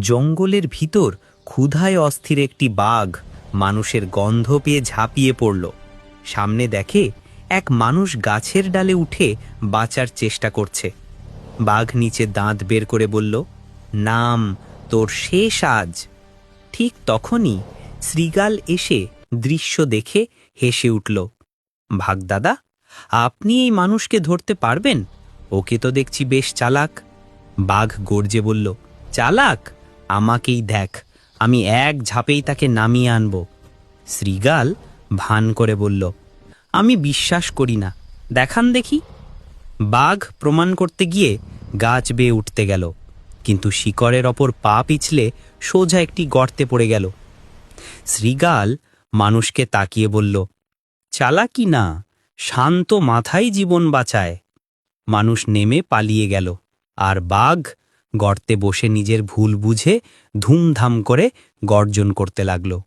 জঙ্গলের ভিতর ক্ষুধায় অস্থির একটি বাঘ মানুষের গন্ধ পেয়ে ঝাঁপিয়ে পড়ল। সামনে দেখে এক মানুষ গাছের ডালে উঠে বাঁচার চেষ্টা করছে। বাঘ নিচে দাঁত বের করে বলল, নাম, তোর শেষ আজ। ঠিক তখনই শৃগাল এসে দৃশ্য দেখে হেসে উঠল। ভাগদাদা, আপনি এই মানুষকে ধরতে পারবেন? ওকে তো দেখছি বেশ চালাক। বাঘ গর্জে বলল, চালাক? আমাকেই দেখ, আমি এক ঝাঁপেই তাকে নামিয়ে আনব। শৃগাল ভান করে বলল, আমি বিশ্বাস করি না, দেখান দেখি। বাঘ প্রমাণ করতে গিয়ে গাছ বেয়ে উঠতে গেল, কিন্তু শিকড়ের ওপর পা পিছলে সোজা একটি গর্তে পড়ে গেল। শৃগাল মানুষকে তাকিয়ে বলল, চালাকি না, শান্ত মাথায় জীবন বাঁচায়। মানুষ নেমে পালিয়ে গেল, আর বাঘ গর্তে বসে নিজের ভুল বুঝে ধুমধাম করে গর্জন করতে লাগলো।